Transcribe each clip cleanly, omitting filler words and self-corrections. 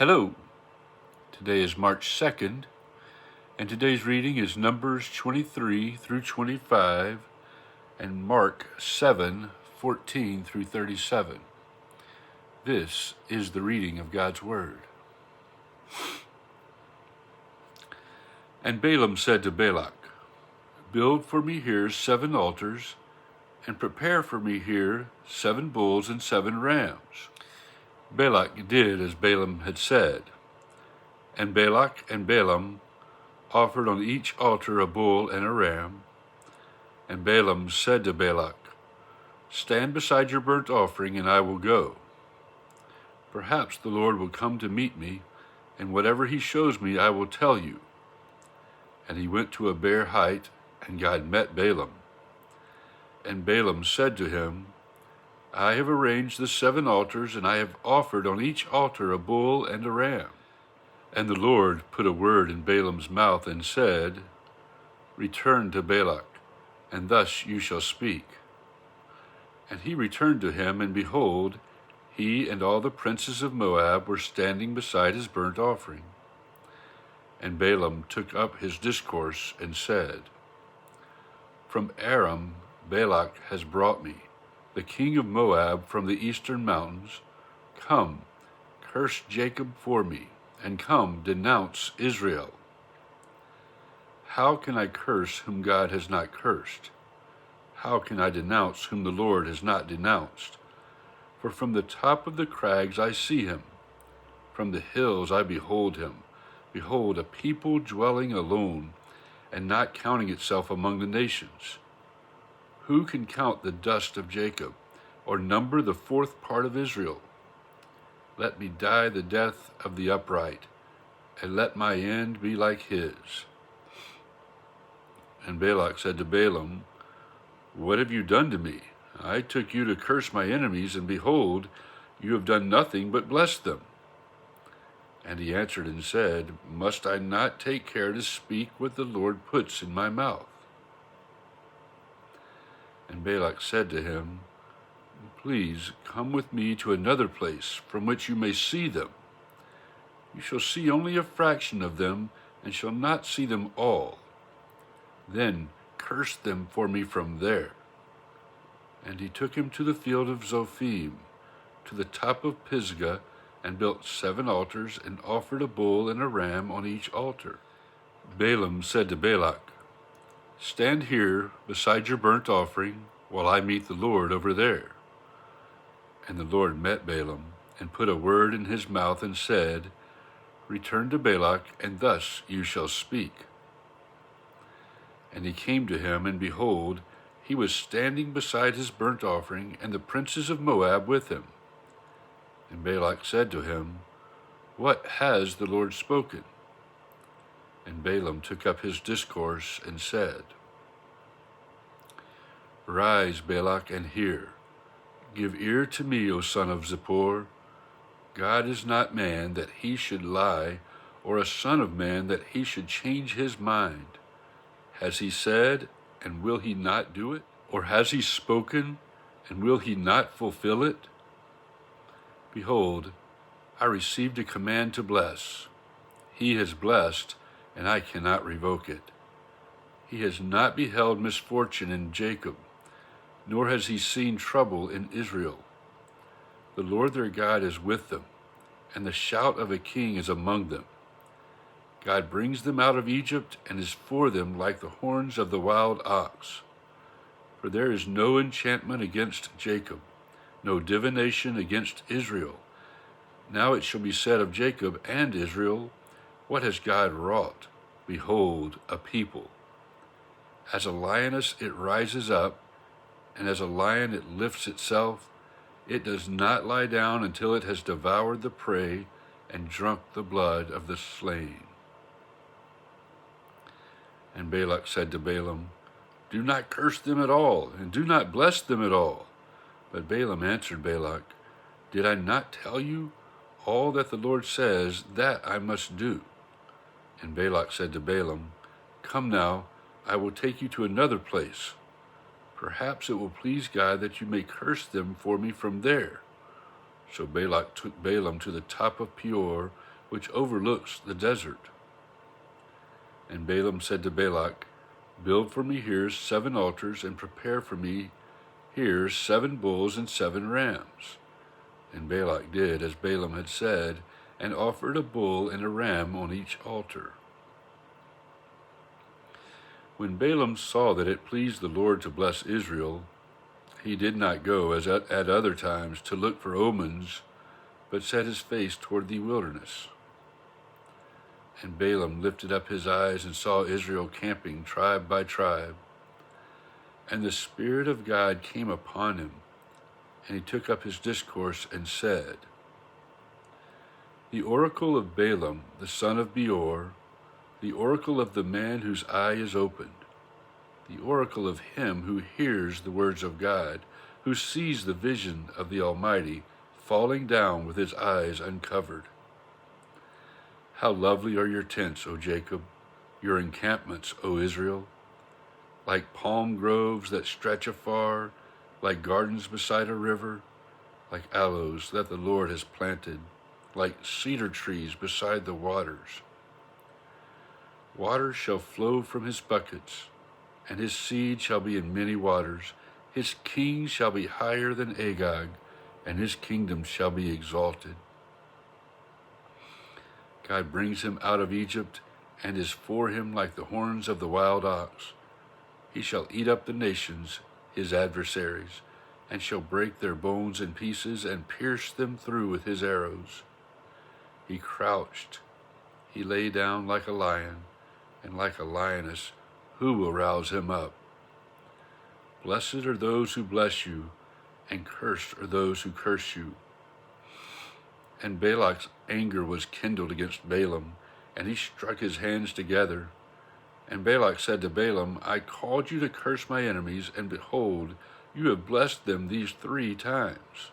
Hello, today is March 2nd, and today's reading is Numbers 23 through 25 and Mark 7:14 through 37. This is the reading of God's Word. And Balaam said to Balak, "Build for me here 7 altars, and prepare for me here 7 bulls and 7 rams." Balak did as Balaam had said, and Balak and Balaam offered on each altar a bull and a ram. And Balaam said to Balak, "Stand beside your burnt offering, and I will go. Perhaps the Lord will come to meet me, and whatever he shows me I will tell you." And he went to a bare height, and God met Balaam. And Balaam said to him, "I have arranged the 7 altars, and I have offered on each altar a bull and a ram." And the Lord put a word in Balaam's mouth and said, "Return to Balak, and thus you shall speak." And he returned to him, and behold, he and all the princes of Moab were standing beside his burnt offering. And Balaam took up his discourse and said, "From Aram Balak has brought me, the king of Moab from the eastern mountains. Come, curse Jacob for me, and come, denounce Israel." How can I curse whom God has not cursed? How can I denounce whom the Lord has not denounced? For from the top of the crags I see him. From the hills I behold him. Behold, a people dwelling alone, and not counting itself among the nations. Who can count the dust of Jacob, or number the 4th part of Israel? Let me die the death of the upright, and let my end be like his. And Balak said to Balaam, "What have you done to me? I took you to curse my enemies, and behold, you have done nothing but bless them." And he answered and said, "Must I not take care to speak what the Lord puts in my mouth?" And Balak said to him, "Please come with me to another place from which you may see them. You shall see only a fraction of them, and shall not see them all. Then curse them for me from there." And he took him to the field of Zophim, to the top of Pisgah, and built 7 altars, and offered a bull and a ram on each altar. Balaam said to Balak, "Stand here beside your burnt offering, while I meet the Lord over there." And the Lord met Balaam, and put a word in his mouth, and said, "Return to Balak, and thus you shall speak." And he came to him, and behold, he was standing beside his burnt offering, and the princes of Moab with him. And Balak said to him, "What has the Lord spoken?" And Balaam took up his discourse and said, "Rise, Balak, and hear. Give ear to me, O son of Zippor. God is not man that he should lie, or a son of man that he should change his mind. Has he said, and will he not do it? Or has he spoken, and will he not fulfill it? Behold, I received a command to bless. He has blessed, and I cannot revoke it. He has not beheld misfortune in Jacob, nor has he seen trouble in Israel. The Lord their God is with them, and the shout of a king is among them. God brings them out of Egypt, and is for them like the horns of the wild ox. For there is no enchantment against Jacob, no divination against Israel. Now it shall be said of Jacob and Israel, what has God wrought? Behold, a people. As a lioness it rises up, and as a lion it lifts itself. It does not lie down until it has devoured the prey and drunk the blood of the slain." And Balak said to Balaam, "Do not curse them at all, and do not bless them at all." But Balaam answered Balak, "Did I not tell you? All that the Lord says, that I must do." And Balak said to Balaam, "Come now, I will take you to another place. Perhaps it will please God that you may curse them for me from there." So Balak took Balaam to the top of Peor, which overlooks the desert. And Balaam said to Balak, Build for me here 7 altars, and prepare for me here 7 bulls and 7 rams. And Balak did as Balaam had said, and offered a bull and a ram on each altar. When Balaam saw that it pleased the Lord to bless Israel, he did not go, as at other times, to look for omens, but set his face toward the wilderness. And Balaam lifted up his eyes and saw Israel camping tribe by tribe. And the Spirit of God came upon him, and he took up his discourse and said, The oracle of Balaam, the son of Beor, the oracle of the man whose eye is opened, the oracle of him who hears the words of God, who sees the vision of the Almighty, falling down with his eyes uncovered. How lovely are your tents, O Jacob, your encampments, O Israel, like palm groves that stretch afar, like gardens beside a river, like aloes that the Lord has planted, like cedar trees beside the waters. Water shall flow from his buckets, and his seed shall be in many waters. His king shall be higher than Agag, and his kingdom shall be exalted. God brings him out of Egypt, and is for him like the horns of the wild ox. He shall eat up the nations, his adversaries, and shall break their bones in pieces and pierce them through with his arrows. He crouched, he lay down like a lion, and like a lioness, who will rouse him up? Blessed are those who bless you, and cursed are those who curse you. And Balak's anger was kindled against Balaam, and he struck his hands together. And Balak said to Balaam, I called you to curse my enemies, and behold, you have blessed them these 3 times.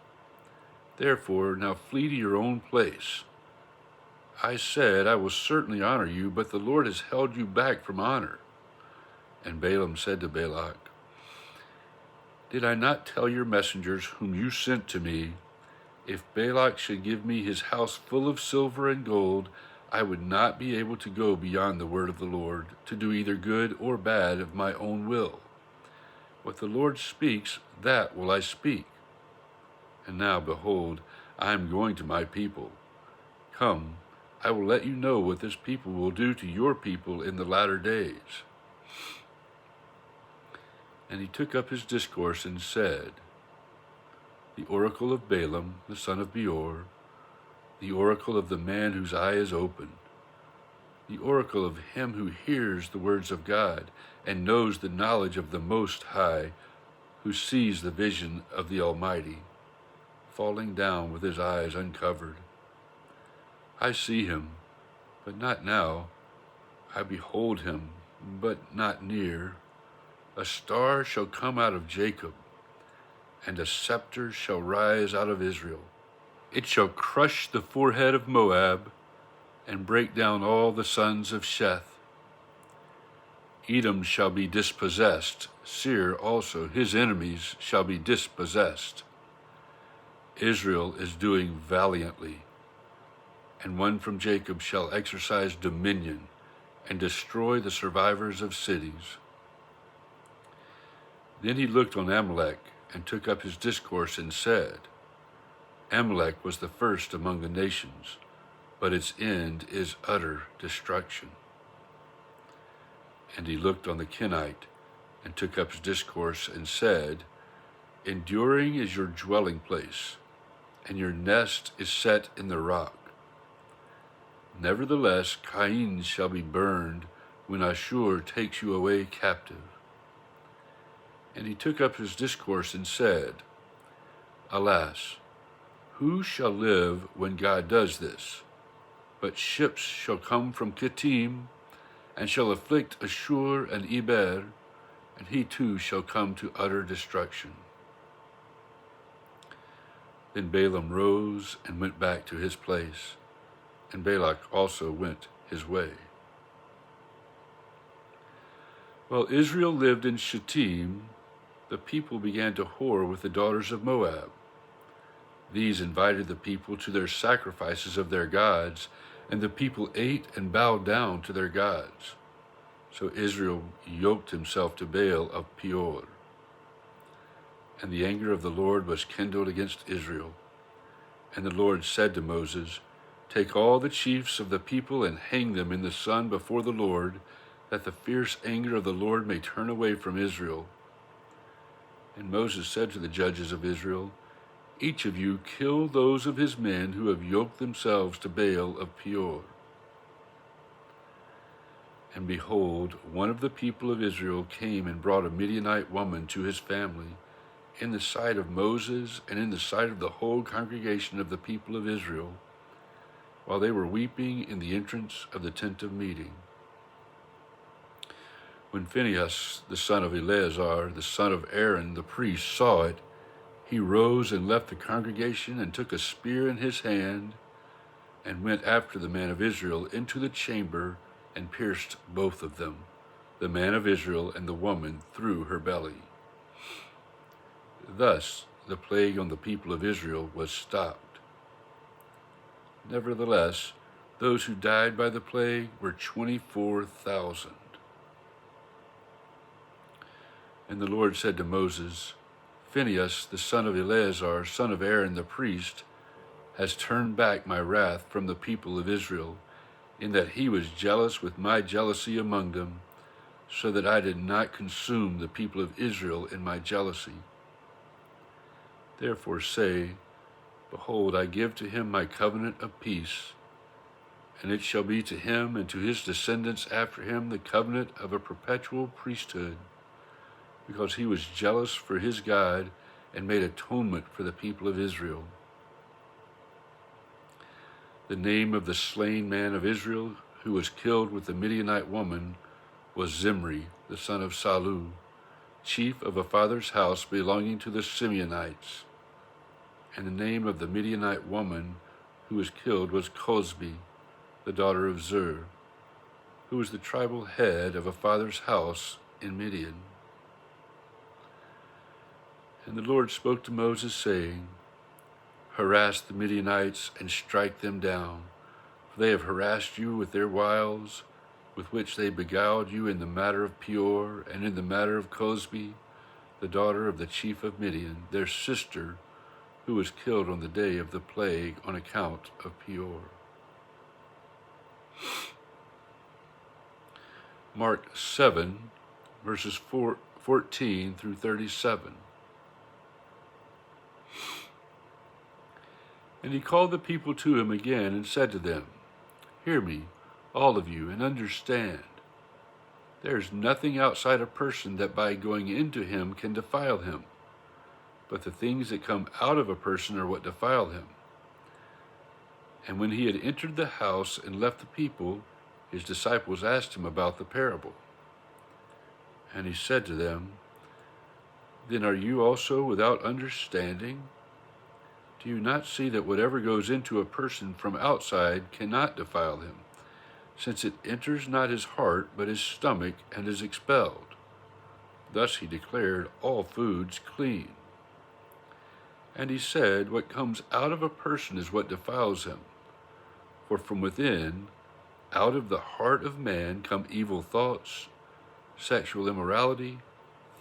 Therefore now flee to your own place. I said, I will certainly honor you, but the Lord has held you back from honor. And Balaam said to Balak, Did I not tell your messengers whom you sent to me, if Balak should give me his house full of silver and gold, I would not be able to go beyond the word of the Lord, to do either good or bad of my own will. What the Lord speaks, that will I speak. And now, behold, I am going to my people. Come, I will let you know what this people will do to your people in the latter days. And he took up his discourse and said, The oracle of Balaam, the son of Beor, the oracle of the man whose eye is open, the oracle of him who hears the words of God and knows the knowledge of the Most High, who sees the vision of the Almighty, falling down with his eyes uncovered. I see him, but not now. I behold him, but not near. A star shall come out of Jacob, and a scepter shall rise out of Israel. It shall crush the forehead of Moab, and break down all the sons of Sheth. Edom shall be dispossessed, Seir also, his enemies, shall be dispossessed. Israel is doing valiantly, and one from Jacob shall exercise dominion, and destroy the survivors of cities. Then he looked on Amalek, and took up his discourse and said, Amalek was the first among the nations, but its end is utter destruction. And he looked on the Kenite, and took up his discourse and said, Enduring is your dwelling place, and your nest is set in the rock. Nevertheless, Cain shall be burned when Ashur takes you away captive. And he took up his discourse and said, Alas, who shall live when God does this? But ships shall come from Kittim, and shall afflict Ashur and Eber, and he too shall come to utter destruction. Then Balaam rose and went back to his place, and Balak also went his way. While Israel lived in Shittim, the people began to whore with the daughters of Moab. These invited the people to their sacrifices of their gods, And the people ate and bowed down to their gods. So Israel yoked himself to Baal of Peor. And the anger of the Lord was kindled against Israel. And the Lord said to Moses, Take all the chiefs of the people and hang them in the sun before the Lord, that the fierce anger of the Lord may turn away from Israel. And Moses said to the judges of Israel, Each of you kill those of his men who have yoked themselves to Baal of Peor. And behold, one of the people of Israel came and brought a Midianite woman to his family, in the sight of Moses and in the sight of the whole congregation of the people of Israel, while they were weeping in the entrance of the tent of meeting. When Phinehas, the son of Eleazar, the son of Aaron, the priest, saw it, he rose and left the congregation and took a spear in his hand and went after the man of Israel into the chamber and pierced both of them, the man of Israel and the woman, through her belly. Thus the plague on the people of Israel was stopped. Nevertheless, those who died by the plague were 24,000. And the Lord said to Moses, Phinehas, the son of Eleazar, son of Aaron the priest, has turned back my wrath from the people of Israel, in that he was jealous with my jealousy among them, so that I did not consume the people of Israel in my jealousy. Therefore say, Behold, I give to him my covenant of peace, and it shall be to him and to his descendants after him the covenant of a perpetual priesthood, because he was jealous for his God and made atonement for the people of Israel. The name of the slain man of Israel, who was killed with the Midianite woman, was Zimri, the son of Salu, chief of a father's house belonging to the Simeonites. And the name of the Midianite woman who was killed was Cosbi, the daughter of Zur, who was the tribal head of a father's house in Midian. And the Lord spoke to Moses, saying, Harass the Midianites and strike them down, for they have harassed you with their wiles, with which they beguiled you in the matter of Peor and in the matter of Cosbi, the daughter of the chief of Midian, their sister, who was killed on the day of the plague on account of Peor. Mark 7, verses 14 through 37. And he called the people to him again and said to them, Hear me, all of you, and understand. There is nothing outside a person that by going into him can defile him, but the things that come out of a person are what defile him. And when he had entered the house and left the people, his disciples asked him about the parable. And he said to them, Then are you also without understanding? Do you not see that whatever goes into a person from outside cannot defile him, since it enters not his heart, but his stomach, and is expelled? Thus he declared all foods clean. And he said, What comes out of a person is what defiles him. For from within, out of the heart of man, come evil thoughts, sexual immorality,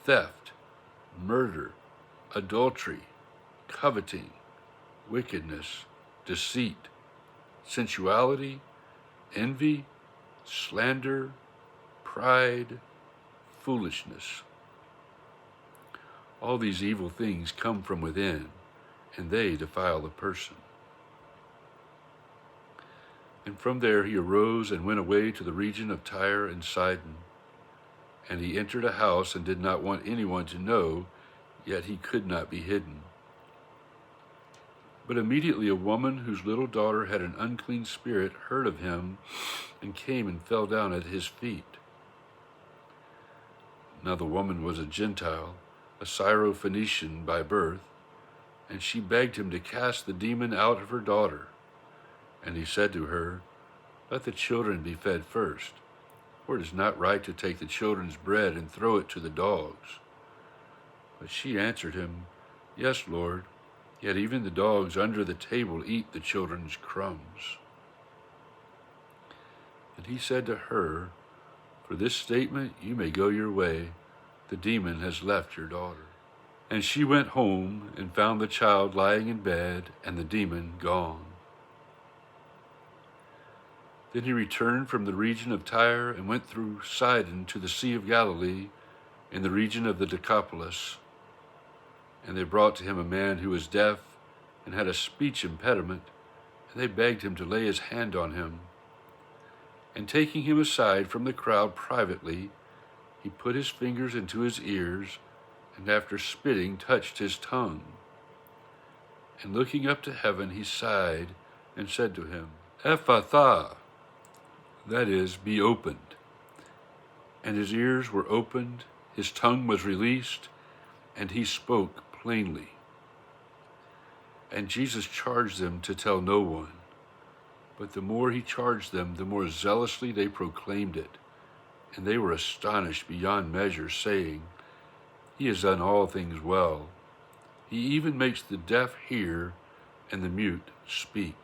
theft, murder, adultery, coveting, wickedness, deceit, sensuality, envy, slander, pride, foolishness. All these evil things come from within, and they defile the person. And from there he arose and went away to the region of Tyre and Sidon. And he entered a house and did not want anyone to know, yet he could not be hidden. But immediately a woman whose little daughter had an unclean spirit heard of him and came and fell down at his feet. Now the woman was a Gentile, a Syrophoenician by birth, and she begged him to cast the demon out of her daughter. And he said to her, Let the children be fed first, for it is not right to take the children's bread and throw it to the dogs. But she answered him, Yes, Lord, yet even the dogs under the table eat the children's crumbs. And he said to her, "For this statement you may go your way. The demon has left your daughter." And she went home and found the child lying in bed and the demon gone. Then he returned from the region of Tyre and went through Sidon to the Sea of Galilee in the region of the Decapolis. And they brought to him a man who was deaf and had a speech impediment, and they begged him to lay his hand on him. And taking him aside from the crowd privately, he put his fingers into his ears, and after spitting touched his tongue. And looking up to heaven, he sighed and said to him, "Ephphatha," that is, be opened. And his ears were opened, his tongue was released, and he spoke plainly. And Jesus charged them to tell no one. But the more he charged them, the more zealously they proclaimed it. And they were astonished beyond measure, saying, "He has done all things well. He even makes the deaf hear and the mute speak."